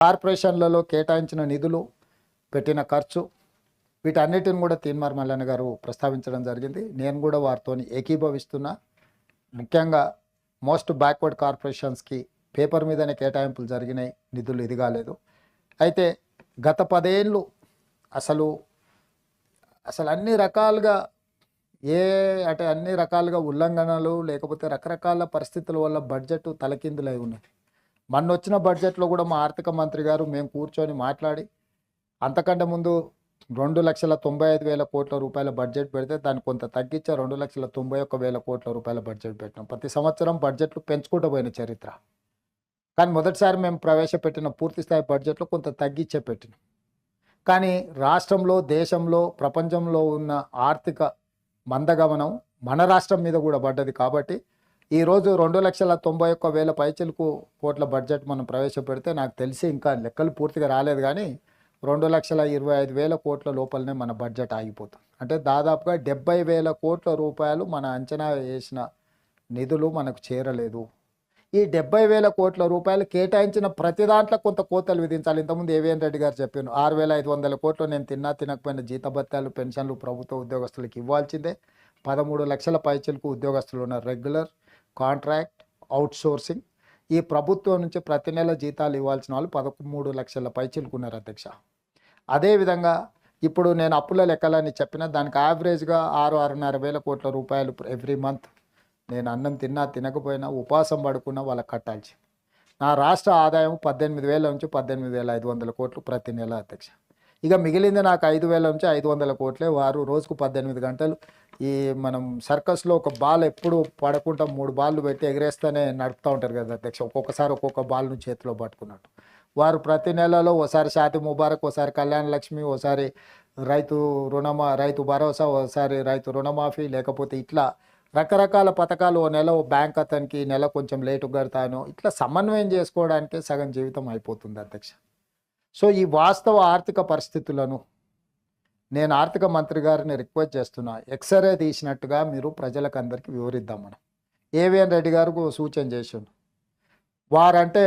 కార్పొరేషన్లలో కేటాయించిన నిధులు, పెట్టిన ఖర్చు, వీటన్నిటిని కూడా తీన్మార్ మల్లన్న గారు ప్రస్తావించడం జరిగింది. నేను కూడా వారితో ఏకీభవిస్తున్నా. ముఖ్యంగా మోస్ట్ బ్యాక్వర్డ్ కార్పొరేషన్స్కి పేపర్ మీదనే కేటాయింపులు జరిగినాయి, నిధులు ఇది కాలేదు. అయితే గత 10 ఏళ్ళు అసలు అన్ని రకాలుగా అన్ని రకాలుగా ఉల్లంఘనలు, లేకపోతే రకరకాల పరిస్థితుల వల్ల బడ్జెట్ తలకిందులై ఉన్నాయి. మొన్న వచ్చిన బడ్జెట్లో కూడా మా ఆర్థిక మంత్రి గారు మేము కూర్చొని మాట్లాడి, అంతకంటే ముందు 2,95,000 కోట్ల రూపాయల బడ్జెట్ పెడితే దాన్ని కొంత తగ్గించే 2,91,000 కోట్ల రూపాయల బడ్జెట్ పెట్టినాం. ప్రతి సంవత్సరం బడ్జెట్లు పెంచుకుంటూ పోయిన చరిత్ర. కానీ మొదటిసారి మేము ప్రవేశపెట్టిన పూర్తి స్థాయి బడ్జెట్లో కొంత తగ్గించే పెట్టినాం. కానీ రాష్ట్రంలో, దేశంలో, ప్రపంచంలో ఉన్న ఆర్థిక మందగమనం మన రాష్ట్రం మీద కూడా పడ్డది. కాబట్టి ఈరోజు 2,91,000 పైచిలకు కోట్ల బడ్జెట్ మనం ప్రవేశపెడితే నాకు తెలిసి ఇంకా లెక్కలు పూర్తిగా రాలేదు, కానీ 2,25,000 కోట్ల లోపలనే మన బడ్జెట్ ఆగిపోతుంది. అంటే దాదాపుగా 70,000 కోట్ల రూపాయలు మన అంచనా వేసిన నిధులు మనకు చేరలేదు. ఈ 70,000 కోట్ల రూపాయలు కేటాయించిన ప్రతి దాంట్లో కొంత కోతలు విధించాలి. ఇంతకుముందు ఏవిఎన్ రెడ్డి గారు చెప్పాను, 6,500 కోట్లు నేను తినకపోయిన జీతభత్యాలు, పెన్షన్లు ప్రభుత్వ ఉద్యోగస్తులకు ఇవ్వాల్సిందే. 13 లక్షల పైచిలకు ఉద్యోగస్తులు ఉన్నారు, రెగ్యులర్, కాంట్రాక్ట్, అవుట్సోర్సింగ్. ఈ ప్రభుత్వం నుంచి ప్రతి నెల జీతాలు ఇవ్వాల్సిన వాళ్ళు 13 లక్షల పైచిలకు ఉన్నారు అధ్యక్ష. అదేవిధంగా ఇప్పుడు నేను అప్పుల లెక్కలని చెప్పిన దానికి యావరేజ్గా 6,500 కోట్ల రూపాయలు ఎవ్రీ మంత్ నేను అన్నం తినకపోయినా ఉపవాసం పడుకున్నా వాళ్ళకి కట్టాల్సి. నా రాష్ట్ర ఆదాయం 18,000 నుంచి 18,500 కోట్లు ప్రతి నెల అధ్యక్ష. ఇక మిగిలింది నాకు 5,000 నుంచి 500 కోట్లే. వారు రోజుకు 18 గంటలు ఈ మనం సర్కస్లో ఒక బాల్ ఎప్పుడు పడకుండా 3 బాళ్ళు పెట్టి ఎగరేస్తూనే నడుపుతూ ఉంటారు కదా అధ్యక్ష, ఒక్కొక్కసారి ఒక్కొక్క బాల్ను చేతిలో పట్టుకున్నట్టు. వారు ప్రతి నెలలో ఓసారి షాది ముబారక్, ఓసారి కళ్యాణ లక్ష్మి, ఓసారి రైతు భరోసా, ఓసారి రైతు రుణమాఫీ, లేకపోతే ఇట్లా రకరకాల పథకాలు. ఓ నెల ఓ బ్యాంక్ అతనికి నెల కొంచెం లేటు కడతాను, ఇట్లా సమన్వయం చేసుకోవడానికే సగం జీవితం అయిపోతుంది అధ్యక్ష. సో ఈ వాస్తవ ఆర్థిక పరిస్థితులను నేను ఆర్థిక మంత్రి గారిని రిక్వెస్ట్ చేస్తున్నా, ఎక్స్రే తీసినట్టుగా మీరు ప్రజలకు అందరికీ వివరిద్దాం. మనం ఏవిఎన్ రెడ్డి గారికి సూచన చేసాను. వారంటే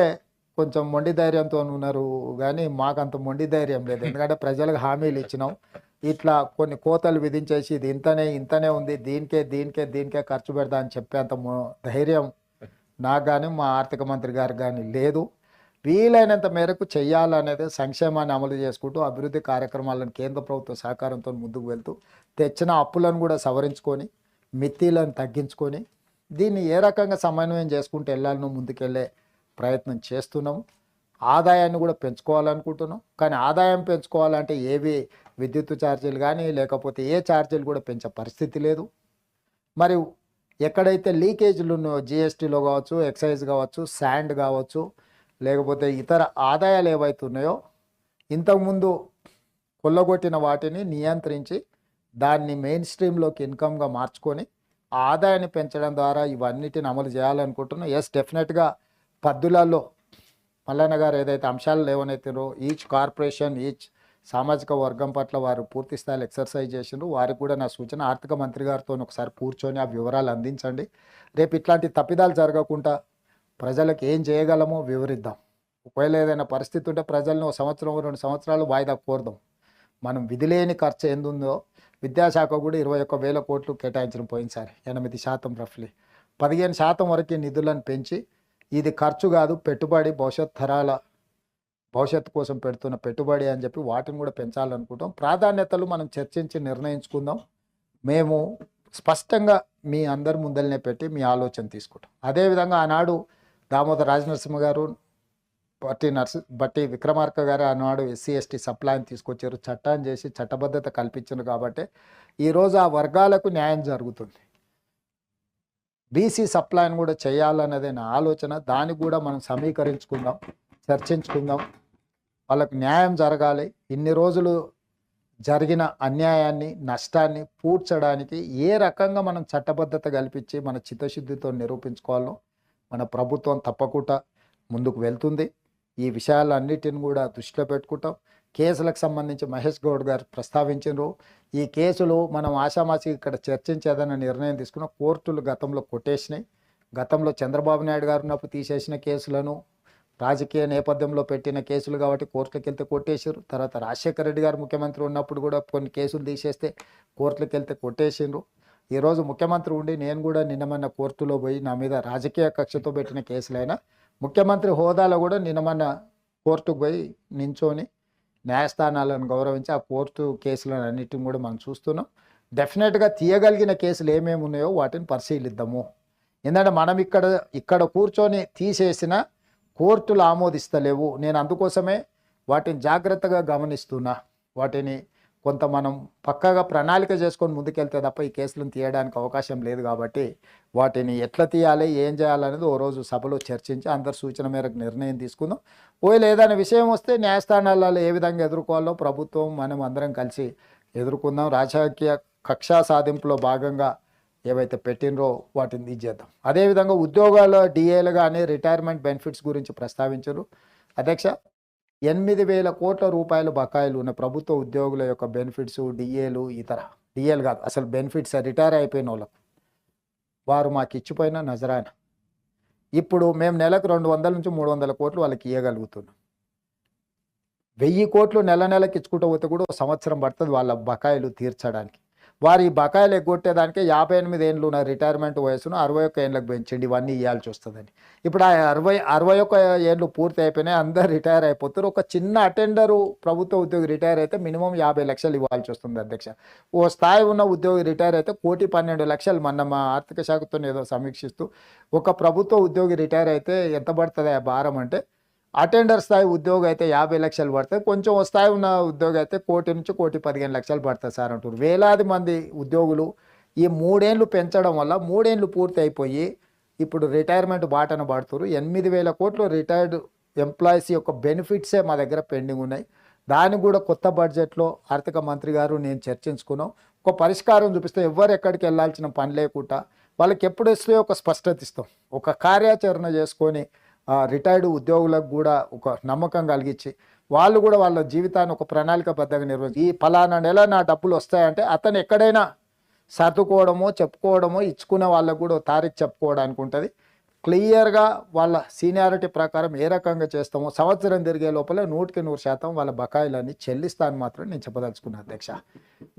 కొంచెం మొండి ధైర్యంతో ఉన్నారు, కానీ మాకంత మొండి ధైర్యం లేదు. ఎందుకంటే ప్రజలకు హామీలు ఇచ్చినాం, ఇట్లా కొన్ని కోతలు విధించేసి ఇది ఇంతనే ఉంది, దీనికే ఖర్చు పెడతా అని చెప్పేంత ధైర్యం నాకు కానీ మా ఆర్థిక మంత్రి గారికి కానీ లేదు. వీలైనంత మేరకు చెయ్యాలనేది సంక్షేమాన్ని అమలు చేసుకుంటూ అభివృద్ధి కార్యక్రమాలను కేంద్ర ప్రభుత్వ సహకారంతో ముందుకు వెళ్తూ తెచ్చిన అప్పులను కూడా సవరించుకొని మిత్తిలను తగ్గించుకొని దీన్ని ఏ రకంగా సమన్వయం చేసుకుంటూ వెళ్ళాలనో ముందుకెళ్ళే ప్రయత్నం చేస్తున్నాము. ఆదాయాన్ని కూడా పెంచుకోవాలనుకుంటున్నాం. కానీ ఆదాయం పెంచుకోవాలంటే ఏవి విద్యుత్ ఛార్జీలు కానీ లేకపోతే ఏ ఛార్జీలు కూడా పెంచే పరిస్థితి లేదు. మరి ఎక్కడైతే లీకేజీలు ఉన్నాయో, జిఎస్టీలో కావచ్చు, ఎక్సైజ్ కావచ్చు, శాండ్ కావచ్చు, లేకపోతే ఇతర ఆదాయాలు ఏవైతే ఉన్నాయో ఇంతకుముందు కొల్లగొట్టిన వాటిని నియంత్రించి దాన్ని మెయిన్ స్ట్రీమ్లోకి ఇన్కమ్గా మార్చుకొని ఆ ఆదాయాన్ని పెంచడం ద్వారా ఇవన్నిటిని అమలు చేయాలనుకుంటున్నాం. ఎస్, డెఫినెట్గా పద్దులలో మల్లన్న గారు ఏదైతే అంశాలు లేవనైతారో ఈచ్ కార్పొరేషన్, ఈచ్ సామాజిక వర్గం పట్ల వారు పూర్తి స్థాయిలో ఎక్సర్సైజ్ చేసిండ్రు. వారికి కూడా నా సూచన, ఆర్థిక మంత్రి గారితో ఒకసారి కూర్చొని ఆ వివరాలు అందించండి. రేపు ఇట్లాంటి తప్పిదాలు జరగకుండా ప్రజలకు ఏం చేయగలమో వివరిద్దాం. ఒకవేళ ఏదైనా పరిస్థితి ఉంటే ప్రజలను 1 సంవత్సరం 2 సంవత్సరాలు వాయిదా కోరదాం. మనం విధిలేని ఖర్చు ఎందుందో విద్యాశాఖ కూడా 21,000 కోట్లు కేటాయించడం పోయినసారి, 8% రఫ్లీ 15% వరకు నిధులను పెంచి ఇది ఖర్చు కాదు పెట్టుబడి, భవిష్యత్తు కోసం పెడుతున్న పెట్టుబడి అని చెప్పి వాటిని కూడా పెంచాలనుకుంటాం. ప్రాధాన్యతలు మనం చర్చించి నిర్ణయించుకుందాం. మేము స్పష్టంగా మీ అందరి ముందరనే పెట్టి మీ ఆలోచన తీసుకుంటాం. అదేవిధంగా ఆనాడు దామోదర్ రాజనరసింహ గారు, బట్టి విక్రమార్క గారు ఆనాడు SC/ST సప్లాయిని తీసుకొచ్చారు, చట్టాన్ని చేసి చట్టబద్ధత కల్పించారు. కాబట్టి ఈరోజు ఆ వర్గాలకు న్యాయం జరుగుతుంది. బీసీ సప్లాయిని కూడా చేయాలన్నదే నా ఆలోచన. దాన్ని కూడా మనం సమీకరించుకుందాం, చర్చించుకుందాం. వాళ్ళకు న్యాయం జరగాలి. ఇన్ని రోజులు జరిగిన అన్యాయాన్ని, నష్టాన్ని పూడ్చడానికి ఏ రకంగా మనం చట్టబద్ధత కల్పించి మన చిత్తశుద్ధితో నిరూపించుకోవాలో మన ప్రభుత్వం తప్పకుండా ముందుకు వెళ్తుంది. ఈ విషయాలన్నిటిని కూడా దృష్టిలో పెట్టుకుంటాం. కేసులకు సంబంధించి మహేష్ గౌడ్ గారు ప్రస్తావించారు. ఈ కేసులు మనం ఆషామాషి ఇక్కడ చర్చించేదన్న నిర్ణయం తీసుకున్న కోర్టులు గతంలో కొట్టేసినాయి. గతంలో చంద్రబాబు నాయుడు గారు ఉన్నప్పుడు తీసేసిన కేసులను రాజకీయ నేపథ్యంలో పెట్టిన కేసులు కాబట్టి కోర్టులకు వెళ్తే కొట్టేసారు. తర్వాత రాజశేఖర రెడ్డి గారు ముఖ్యమంత్రి ఉన్నప్పుడు కూడా కొన్ని కేసులు తీసేస్తే కోర్టులకు వెళ్తే కొట్టేసిండ్రు. ఈరోజు ముఖ్యమంత్రి ఉండి నేను కూడా నిన్నమన్న కోర్టులో పోయి నా మీద రాజకీయ కక్షతో పెట్టిన కేసులైనా ముఖ్యమంత్రి హోదాలో కూడా నిన్నమన్న కోర్టుకు పోయి నించొని న్యాయస్థానాలను గౌరవించి ఆ కోర్టు కేసులను అన్నిటిని కూడా మనం చూస్తున్నాం. డెఫినెట్గా తీయగలిగిన కేసులు ఏమేమి ఉన్నాయో వాటిని పరిశీలిద్దాము. ఎందుకంటే మనం ఇక్కడ కూర్చొని తీసేసిన కోర్టులు ఆమోదిస్తలేవు. నేను అందుకోసమే వాటిని జాగ్రత్తగా గమనిస్తున్నా. వాటిని కొంత మనం పక్కాగా ప్రణాళిక చేసుకొని ముందుకెళ్తే తప్ప ఈ కేసులను తీయడానికి అవకాశం లేదు. కాబట్టి వాటిని ఎట్లా తీయాలి, ఏం చేయాలనేది ఓ రోజు సభలో చర్చించి అందరి సూచన మేరకు నిర్ణయం తీసుకుందాం. ఓయిల్ ఏదైనా విషయం వస్తే న్యాయస్థానాలలో ఏ విధంగా ఎదుర్కోవాలో ప్రభుత్వం మనం అందరం కలిసి ఎదుర్కొందాం. రాజకీయ కక్షా సాధింపులో భాగంగా ఏవైతే పెట్టినరో వాటిని తీసేద్దాం. అదేవిధంగా ఉద్యోగాల డిఏలు కానీ రిటైర్మెంట్ బెనిఫిట్స్ గురించి ప్రస్తావించారు. అధ్యక్ష, 8,000 కోట్ల రూపాయలు బకాయిలు ఉన్న ప్రభుత్వ ఉద్యోగుల యొక్క బెనిఫిట్స్, డిఏలు, ఇతర డిఏలు కాదు అసలు బెనిఫిట్స్ రిటైర్ అయిపోయిన వాళ్ళకు వారు మాకు ఇచ్చిపోయిన నజరాన ఇప్పుడు మేము నెలకు 200 నుంచి 300 కోట్లు వాళ్ళకి ఇవ్వగలుగుతున్నాం. 1000 కోట్లు నెలకి ఇచ్చుకుంటూ పోతే కూడా సంవత్సరం పడుతుంది వాళ్ళ బకాయిలు తీర్చడానికి. వారు ఈ బకాయిలు ఎగ్గొట్టేదానికి 58 ఏళ్ళు ఉన్న రిటైర్మెంట్ వయసును 61 ఏళ్ళకి పెంచండి, ఇవన్నీ ఇవ్వాల్సి వస్తుందని. ఇప్పుడు ఆ 61 ఏళ్ళు పూర్తి అయిపోయినాయి, అందరు రిటైర్ అయిపోతారు. ఒక చిన్న అటెండరు ప్రభుత్వ ఉద్యోగి రిటైర్ అయితే మినిమం 50 లక్షలు ఇవ్వాల్సి వస్తుంది అధ్యక్ష. ఓ స్థాయి ఉన్న ఉద్యోగి రిటైర్ అయితే 1,12,00,000. మొన్న మా ఆర్థిక శాఖతో ఏదో సమీక్షిస్తూ ఒక ప్రభుత్వ ఉద్యోగి రిటైర్ అయితే ఎంత పడుతుంది ఆ భారం అంటే, అటెండర్ స్థాయి ఉద్యోగి అయితే 50 లక్షలు పడుతుంది, కొంచెం స్థాయి ఉన్న ఉద్యోగి అయితే 1,00,00,000 నుంచి 1,15,00,000 పడుతుంది సార్ అంటారు. వేలాది మంది ఉద్యోగులు ఈ 3 ఏళ్ళు పెంచడం వల్ల 3 ఏళ్ళు పూర్తి అయిపోయి ఇప్పుడు రిటైర్మెంట్ బాటన పడుతున్నారు. 8,000 కోట్లు రిటైర్డ్ ఎంప్లాయీస్ యొక్క బెనిఫిట్సే మా దగ్గర పెండింగ్ ఉన్నాయి. దాన్ని కూడా కొత్త బడ్జెట్లో ఆర్థిక మంత్రి గారు నేను చర్చించుకున్నాం. ఒక పరిష్కారం చూపిస్తే ఎవరు ఎక్కడికి వెళ్ళాల్సిన పని లేకుండా వాళ్ళకి ఎప్పుడు ఇస్తే ఒక స్పష్టత ఇస్తాం. ఒక కార్యాచరణ చేసుకొని రిటైర్డ్ ఉద్యోగులకు కూడా ఒక నమ్మకం కలిగించి వాళ్ళు కూడా వాళ్ళ జీవితాన్ని ఒక ప్రణాళికబద్ధంగా నిర్వహించి ఈ ఫలానా నెల నా డబ్బులు వస్తాయంటే అతను ఎక్కడైనా సర్దుకోవడమో చెప్పుకోవడమో ఇచ్చుకునే వాళ్ళకు కూడా తారీఖు చెప్పుకోవడానికి ఉంటుంది. క్లియర్గా వాళ్ళ సీనియారిటీ ప్రకారం ఏ రకంగా చేస్తామో సంవత్సరం తిరిగే లోపల 100% వాళ్ళ బకాయిలన్నీ చెల్లిస్తాను మాత్రం నేను చెప్పదలుచుకున్నాను అధ్యక్ష.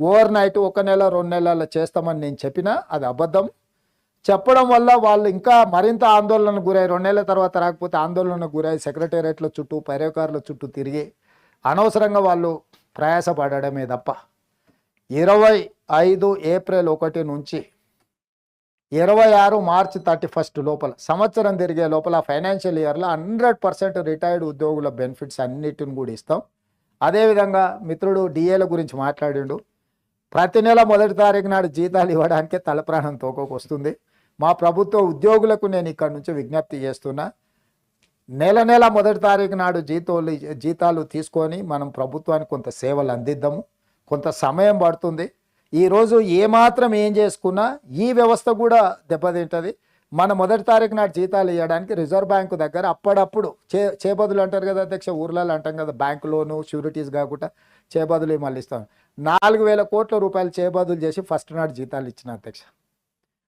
ఓవర్ నైట్ 1 నెల 2 నెలల్లో చేస్తామని నేను చెప్పినా అది అబద్ధం. చెప్పడం వల్ల వాళ్ళు ఇంకా మరింత ఆందోళనకు గురై 2 నెలల తర్వాత రాకపోతే ఆందోళనకు గురై సెక్రటేరియట్ల చుట్టూ పర్యకారుల చుట్టూ తిరిగి అనవసరంగా వాళ్ళు ప్రయాసపడమే తప్ప 25 ఏప్రిల్ 1 నుంచి 26 మార్చి 31 లోపల సంవత్సరం తిరిగే లోపల ఫైనాన్షియల్ ఇయర్లో 100% రిటైర్డ్ ఉద్యోగుల బెనిఫిట్స్ అన్నిటిని కూడా ఇస్తాం. అదేవిధంగా మిత్రుడు డిఏల గురించి మాట్లాడిండు. ప్రతి నెల 1వ తారీఖు నాడు జీతాలు ఇవ్వడానికే తలప్రాణం తోకొస్తుంది. మా ప్రభుత్వ ఉద్యోగులకు నేను ఇక్కడ నుంచి విజ్ఞప్తి చేస్తున్నా, నెల 1వ తారీఖు నాడు జీతాలు తీసుకొని మనం ప్రభుత్వానికి కొంత సేవలు అందిద్దాము. కొంత సమయం పడుతుంది. ఈరోజు ఏమాత్రం ఏం చేసుకున్నా ఈ వ్యవస్థ కూడా దెబ్బతింటుంది. మన 1వ తారీఖు నాడు జీతాలు ఇవ్వడానికి రిజర్వ్ బ్యాంకు దగ్గర అప్పుడప్పుడు చేబదులు అంటారు కదా అధ్యక్ష, ఊర్లలో అంటాం కదా, బ్యాంకు లోను షూరిటీస్ కాకుండా చేబదులు మళ్ళీ ఇస్తాం. 4,000 కోట్ల రూపాయలు చేబదులు చేసి ఫస్ట్ నాడు జీతాలు ఇచ్చిన అధ్యక్ష.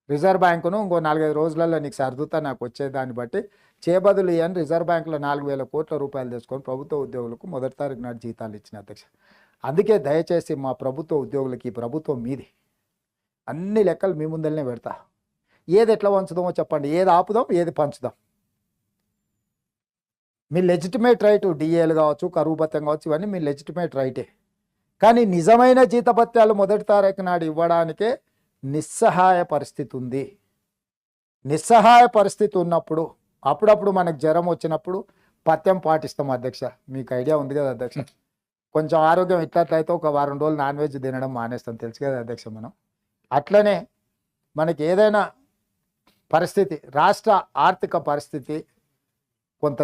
రిజర్వ్ బ్యాంకును ఇంకో 4-5 రోజులలో నీకు సర్దుతా నాకు వచ్చేదాన్ని బట్టి చేబదులు ఇవ్వని రిజర్వ్ బ్యాంకులో 4,000 కోట్ల రూపాయలు తీసుకొని ప్రభుత్వ ఉద్యోగులకు 1వ తారీఖు నాడు జీతాలు ఇచ్చిన అధ్యక్ష. అందుకే దయచేసి మా ప్రభుత్వ ఉద్యోగులకి ఈ ప్రభుత్వం మీది, అన్ని లెక్కలు మీ ముందరనే పెడతా. ఏది ఎట్లా పంచుదామో చెప్పండి, ఏది ఆపుదాం ఏది పంచుదాం. మీ లెజిటిమేట్ రైట్ డిఏలు కావచ్చు, కరువు భత్యం కావచ్చు, ఇవన్నీ మీ లెజిటిమేట్ రైటే. కానీ నిజమైన జీతభత్యాలు 1వ తారీఖు నాడు ఇవ్వడానికే నిస్సహాయ పరిస్థితి ఉంది. నిస్సహాయ పరిస్థితి ఉన్నప్పుడు అప్పుడప్పుడు మనకు జ్వరం వచ్చినప్పుడు పథ్యం పాటిస్తాం అధ్యక్ష. మీకు ఐడియా ఉంది కదా అధ్యక్ష. కొంచెం ఆరోగ్యం ఇట్లట్లయితే ఒక వారం రోజులు నాన్ వెజ్ తినడం మానేస్తాం, తెలుసు కదా అధ్యక్ష. మనం అట్లనే మనకి ఏదైనా పరిస్థితి, రాష్ట్ర ఆర్థిక పరిస్థితి కొంత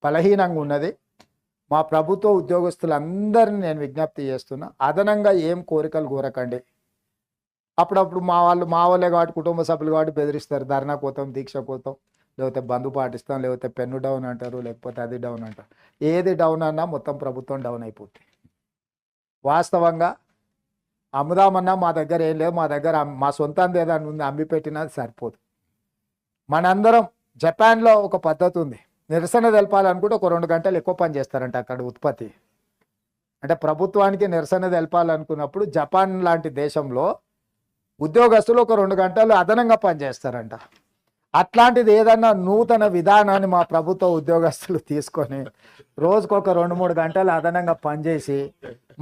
బలహీనంగా ఉన్నది. మా ప్రభుత్వ ఉద్యోగస్తులందరినీ నేను విజ్ఞప్తి చేస్తున్నా, అదనంగా ఏం కోరికలు కోరకండి. అప్పుడప్పుడు మా వాళ్ళే కాబట్టి కుటుంబ సభ్యులు కాబట్టి బెదిరిస్తారు, ధర్నా కోతాం, దీక్ష కోతాం, లేకపోతే బంధు పాటిస్తాం, లేకపోతే పెన్ను డౌన్ అంటారు, లేకపోతే అది డౌన్ అంటారు. ఏది డౌన్ అన్నా మొత్తం ప్రభుత్వం డౌన్ అయిపోతుంది. వాస్తవంగా అమ్ముదామన్నా మా దగ్గర ఏం లేదు, మా దగ్గర మా సొంతంది ఏదైనా ఉంది అమ్మి పెట్టినా సరిపోదు. మనందరం జపాన్లో ఒక పద్ధతి ఉంది, నిరసన తెలపాలనుకుంటే ఒక 2 గంటలు ఎక్కువ పని చేస్తారంట అక్కడ ఉత్పత్తి. అంటే ప్రభుత్వానికి నిరసన తెలపాలనుకున్నప్పుడు జపాన్ లాంటి దేశంలో ఉద్యోగస్తులు ఒక 2 గంటలు అదనంగా పనిచేస్తారంట. అట్లాంటిది ఏదన్నా నూతన విధానాన్ని మా ప్రభుత్వ ఉద్యోగస్తులు తీసుకొని రోజుకొక 2-3 గంటలు అదనంగా పనిచేసి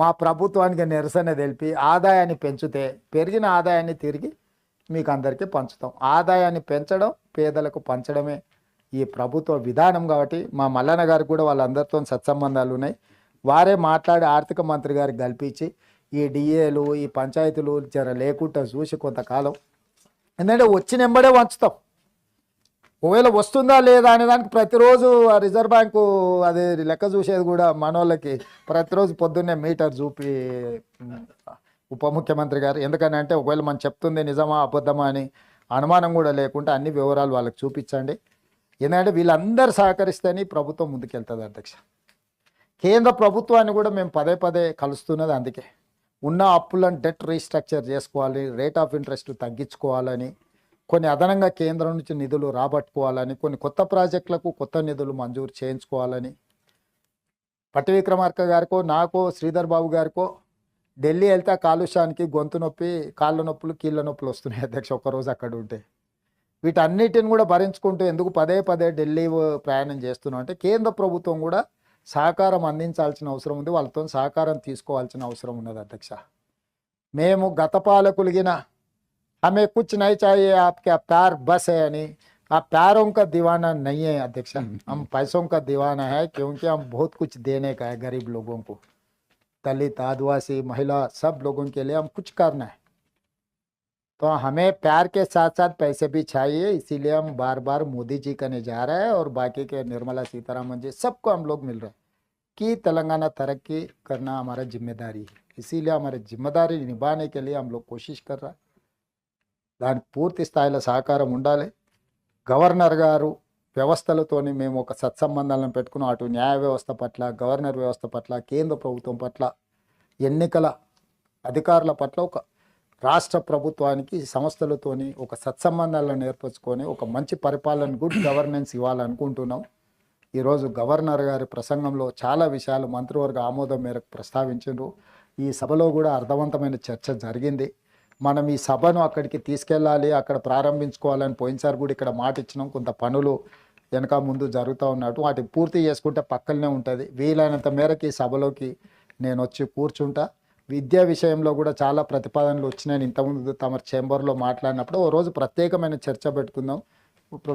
మా ప్రభుత్వానికి నిరసన తెలిపి ఆదాయాన్ని పెంచితే పెరిగిన ఆదాయాన్ని తిరిగి మీకు అందరికీ పంచుతాం. ఆదాయాన్ని పెంచడం పేదలకు పంచడమే ఈ ప్రభుత్వ విధానం. కాబట్టి మా మల్లన్న గారికి కూడా వాళ్ళందరితో సత్సంబంధాలు ఉన్నాయి. వారే మాట్లాడి ఆర్థిక మంత్రి గారికి కల్పించి ఈ డిఏలు ఈ పంచాయతీలు జర లేకుండా చూసి కొంతకాలం, ఎందుకంటే వచ్చినెంబడే వంచుతాం. ఒకవేళ వస్తుందా లేదా అనే దానికి ప్రతిరోజు ఆ రిజర్వ్ బ్యాంకు అది లెక్క చూసేది కూడా మనోళ్ళకి ప్రతిరోజు పొద్దున్నే మీటర్ చూపి ఉప ముఖ్యమంత్రి గారు, ఎందుకని అంటే ఒకవేళ మనం చెప్తుంది నిజమా అబద్ధమా అని అనుమానం కూడా లేకుండా అన్ని వివరాలు వాళ్ళకి చూపించండి. ఎందుకంటే వీళ్ళందరూ సహకరిస్తేనే ప్రభుత్వం ముందుకెళ్తుంది అధ్యక్ష. కేంద్ర ప్రభుత్వాన్ని కూడా మేము పదే పదే కలుస్తున్నది అందుకే. ఉన్న అప్పులను డెట్ రీస్ట్రక్చర్ చేసుకోవాలి, రేట్ ఆఫ్ ఇంట్రెస్ట్ తగ్గించుకోవాలని, కొన్ని అదనంగా కేంద్రం నుంచి నిధులు రాబట్టుకోవాలని, కొన్ని కొత్త ప్రాజెక్టులకు కొత్త నిధులు మంజూరు చేయించుకోవాలని పట్టి విక్రమార్క గారికో నాకో శ్రీధర్ బాబు గారికో ఢిల్లీ వెళ్తే కాలుష్యానికి గొంతు నొప్పి కాళ్ళ నొప్పులు కీళ్ళ నొప్పులు వస్తున్నాయి అధ్యక్ష ఒక్కరోజు అక్కడ ఉంటే. వీటన్నిటిని కూడా భరించుకుంటూ ఎందుకు పదే పదే ఢిల్లీ ప్రయాణం చేస్తున్నాం అంటే కేంద్ర ప్రభుత్వం కూడా సహకారం అందించాల్సిన అవసరం ఉంది, వాళ్ళతో సహకారం తీసుకోవాల్సిన అవసరం ఉన్నది అధ్యక్ష. మేము గత పాలకులిగిన हमें कुछ नहीं चाहिए आपके प्यार बस है यानी आप प्यारों का दीवाना नहीं है अध्यक्ष, हम पैसों का दीवाना है क्योंकि हम बहुत कुछ देने का है गरीब लोगों को, दलित आदिवासी महिला सब लोगों के लिए हम कुछ करना है, तो हमें प्यार के साथ साथ पैसे भी चाहिए। इसीलिए हम बार बार मोदी जी करने जा रहे हैं और बाकी के निर्मला सीतारामन जी सबको हम लोग मिल रहे हैं कि तेलंगाना तरक्की करना हमारा जिम्मेदारी है, इसीलिए हमारी जिम्मेदारी निभाने के लिए हम लोग कोशिश कर रहे हैं। దానికి పూర్తి స్థాయిలో సహకారం ఉండాలి. గవర్నర్ గారు వ్యవస్థలతోని మేము ఒక సత్సంబంధాలను పెట్టుకున్నాం. అటు న్యాయ వ్యవస్థ పట్ల, గవర్నర్ వ్యవస్థ పట్ల, కేంద్ర ప్రభుత్వం పట్ల, ఎన్నికల అధికారుల పట్ల, ఒక రాష్ట్ర ప్రభుత్వానికి సంస్థలతోని ఒక సత్సంబంధాలను ఏర్పరచుకొని ఒక మంచి పరిపాలన గుడ్ గవర్నెన్స్ ఇవ్వాలనుకుంటున్నాం. ఈరోజు గవర్నర్ గారి ప్రసంగంలో చాలా విషయాలు మంత్రివర్గ ఆమోదం మేరకు ప్రస్తావించారు. ఈ సభలో కూడా అర్థవంతమైన చర్చ జరిగింది. మనం ఈ సభను అక్కడికి తీసుకెళ్ళాలి, అక్కడ ప్రారంభించుకోవాలని పోయినసారి కూడా ఇక్కడ మాట ఇచ్చినాం. కొంత పనులు వెనక ముందు జరుగుతూ ఉన్నట్టు వాటిని పూర్తి చేసుకుంటే పక్కనే ఉంటుంది. వీలైనంత మేరకు ఈ సభలోకి నేను వచ్చి కూర్చుంటా. విద్యా విషయంలో కూడా చాలా ప్రతిపాదనలు వచ్చినాయి. ఇంతకుముందు తమ చేంబర్లో మాట్లాడినప్పుడు ఓ రోజు ప్రత్యేకమైన చర్చ పెట్టుకుందాం.